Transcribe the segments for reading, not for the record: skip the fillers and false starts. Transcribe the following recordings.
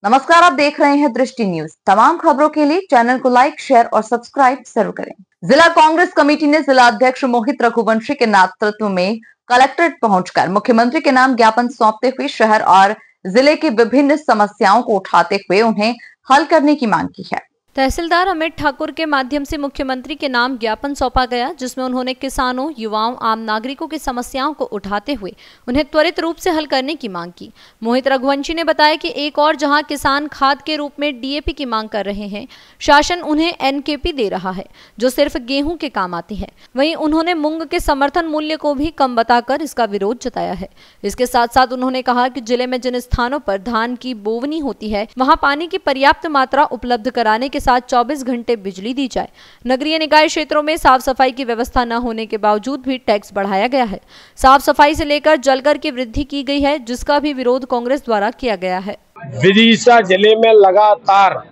नमस्कार, आप देख रहे हैं दृष्टि न्यूज। तमाम खबरों के लिए चैनल को लाइक, शेयर और सब्सक्राइब जरूर करें। जिला कांग्रेस कमेटी ने जिला अध्यक्ष मोहित रघुवंशी के नेतृत्व में कलेक्ट्रेट पहुंचकर मुख्यमंत्री के नाम ज्ञापन सौंपते हुए शहर और जिले की विभिन्न समस्याओं को उठाते हुए उन्हें हल करने की मांग की है। तहसीलदार अमित ठाकुर के माध्यम से मुख्यमंत्री के नाम ज्ञापन सौंपा गया, जिसमें उन्होंने किसानों, युवाओं, आम नागरिकों की समस्याओं को उठाते हुए उन्हें त्वरित रूप से हल करने की मांग की। मोहित रघुवंशी ने बताया कि एक और जहां किसान खाद के रूप में डीएपी की मांग कर रहे हैं, शासन उन्हें एनकेपी दे रहा है जो सिर्फ गेहूं के काम आती है। वहीं उन्होंने मूंग के समर्थन मूल्य को भी कम बताकर इसका विरोध जताया है। इसके साथ साथ उन्होंने कहा कि जिले में जिन स्थानों पर धान की बोवनी होती है वहां पानी की पर्याप्त मात्रा उपलब्ध कराने के साथ 24 घंटे बिजली दी जाए। नगरीय निकाय क्षेत्रों में साफ सफाई की व्यवस्था न होने के बावजूद भी टैक्स बढ़ाया गया है। साफ सफाई से लेकर जलकर की वृद्धि की गई है, जिसका भी विरोध कांग्रेस द्वारा किया गया है। विदिशा जिले में लगातार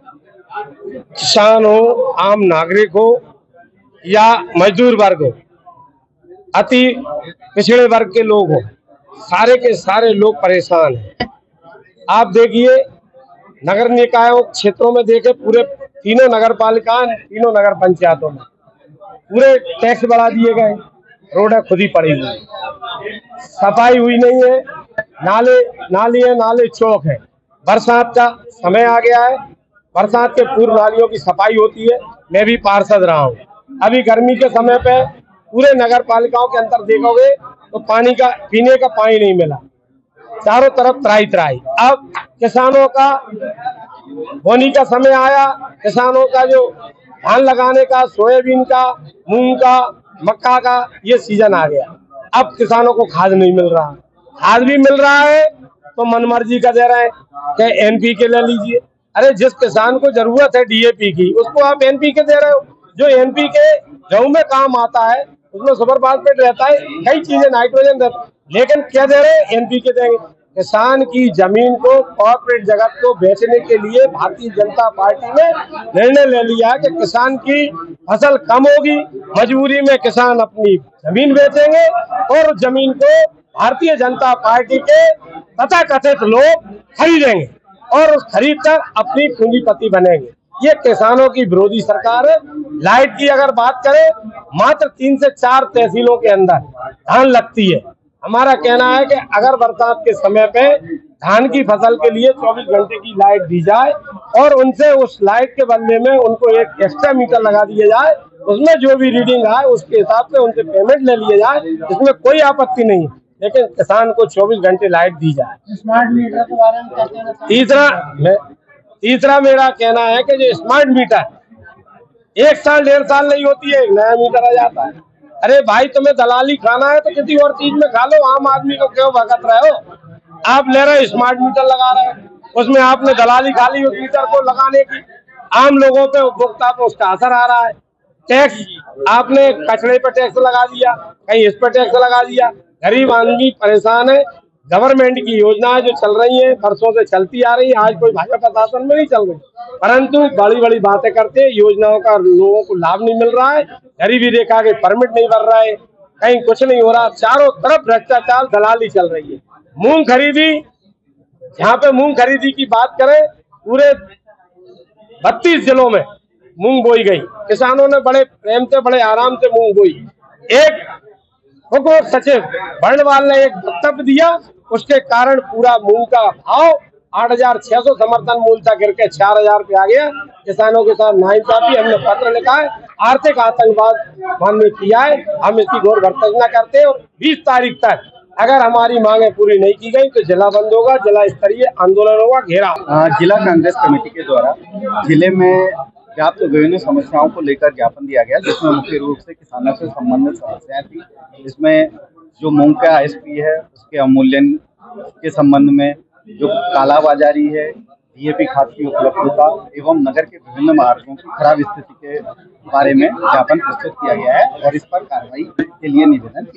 किसान हो, आम नागरिक हो या मजदूर वर्ग हो, अति पिछड़े वर्ग के लोग हो, सारे के सारे लोग परेशान हैं। आप देखिए नगर निकायों क्षेत्रों में देखे, पूरे तीनों नगर पालिका, तीनों नगर पंचायतों में पूरे टैक्स बढ़ा दिए गए। रोडें खुद ही पड़ी हुई, सफाई हुई नहीं है, नाले चौक है। बरसात का समय आ गया है, बरसात के पूर्व नालियों की सफाई होती है। मैं भी पार्षद रहा हूँ। अभी गर्मी के समय पे पूरे नगर पालिकाओं के अंदर देखोगे तो पानी का पीने का पानी नहीं मिला, चारों तरफ त्राही त्राही। अब किसानों का बोनी का समय आया, किसानों का जो धान लगाने का, सोयाबीन का, मूंग का, मक्का का ये सीजन आ गया। अब किसानों को खाद नहीं मिल रहा, खाद भी मिल रहा है तो मनमर्जी का दे रहे हैं कि एनपीके ले लीजिए। अरे जिस किसान को जरूरत है डीएपी की, उसको आप एनपीके दे रहे हो। जो एनपीके गेहूं में काम आता है, उसमें सुपर फास्फेट रहता है, कई चीजें, नाइट्रोजन रहता है, लेकिन क्या दे रहे हैं? एनपीके देंगे। किसान की जमीन को कॉर्पोरेट जगत को बेचने के लिए भारतीय जनता पार्टी ने निर्णय ले लिया कि किसान की फसल कम होगी, मजबूरी में किसान अपनी जमीन बेचेंगे और जमीन को भारतीय जनता पार्टी के तथाकथित लोग खरीदेंगे और उस खरीद कर अपनी पूंजीपति बनेंगे। ये किसानों की विरोधी सरकार है। लाइट की अगर बात करें, मात्र 3 से 4 तहसीलों के अंदर धान लगती है। हमारा कहना है कि अगर बरसात के समय पे धान की फसल के लिए 24 घंटे की लाइट दी जाए और उनसे उस लाइट के बदले में उनको एक एक्स्ट्रा मीटर लगा दिया जाए, उसमें जो भी रीडिंग आए उसके हिसाब से उनसे पेमेंट ले लिया जाए, इसमें कोई आपत्ति नहीं है, लेकिन किसान को 24 घंटे लाइट दी जाए। स्मार्ट मीटर के बारे में क्या कहना चाहिए? तीसरा मेरा कहना है कि जो स्मार्ट मीटर 1 साल 1.5 साल नहीं होती है, एक नया मीटर आ जाता है। अरे भाई, तुम्हें दलाली खाना है तो किसी और चीज में खा लो, आम आदमी को क्यों भगत रहे हो? आप ले रहे हो स्मार्ट मीटर लगा रहे हो, उसमें आपने दलाली खा ली उस मीटर को लगाने की। आम लोगों पे, उपभोक्ता पे उसका असर आ रहा है। टैक्स आपने कचरे पर टैक्स लगा दिया, कहीं इस पर टैक्स लगा दिया, गरीब आदमी परेशान है। गवर्नमेंट की योजनाएं जो चल रही हैं, वर्षों से चलती आ रही है, आज कोई भाजपा शासन में नहीं चल रही, परंतु बड़ी बड़ी बातें करते, योजनाओं का लोगों को लाभ नहीं मिल रहा है, गरीबी रेखा के परमिट नहीं भर रहा है, कहीं कुछ नहीं हो रहा, चारों तरफ भ्रष्टाचार, दलाली चल रही है। मूंग खरीदी, यहाँ पे मूंग खरीदी की बात करें, पूरे 32 जिलों में मूंग बोई गई। किसानों ने बड़े प्रेम से, बड़े आराम से मूंग बोई। एक हुकूमत सचिव बर्णवाल ने एक वक्तव्य दिया, उसके कारण पूरा मूंग का भाव 8,600 समर्थन मूल्य था, गिर के 4,000 पे आ गया। किसानों के साथ नाइंसाफी, हमने पत्र लिखा है, आर्थिक आतंकवाद मानने किया है, हम इसकी घोर भर्त्सना करते हैं। और 20 तारीख तक अगर हमारी मांगे पूरी नहीं की गई तो जिला बंद होगा, जिला स्तरीय आंदोलन होगा, घेराव। जिला कांग्रेस कमेटी के द्वारा जिले में व्याप्त विभिन्न समस्याओं को लेकर ज्ञापन दिया गया, जिसमें मुख्य रूप से किसानों से संबंधित समस्याएं थी। इसमें जो मूंग का आईएसपी है उसके अवमूल्यन के संबंध में, जो कालाबाजारी है, डीएपी खाद की उपलब्धता एवं नगर के विभिन्न मार्गों की खराब स्थिति के बारे में ज्ञापन प्रस्तुत किया गया है और इस पर कार्रवाई के लिए निवेदन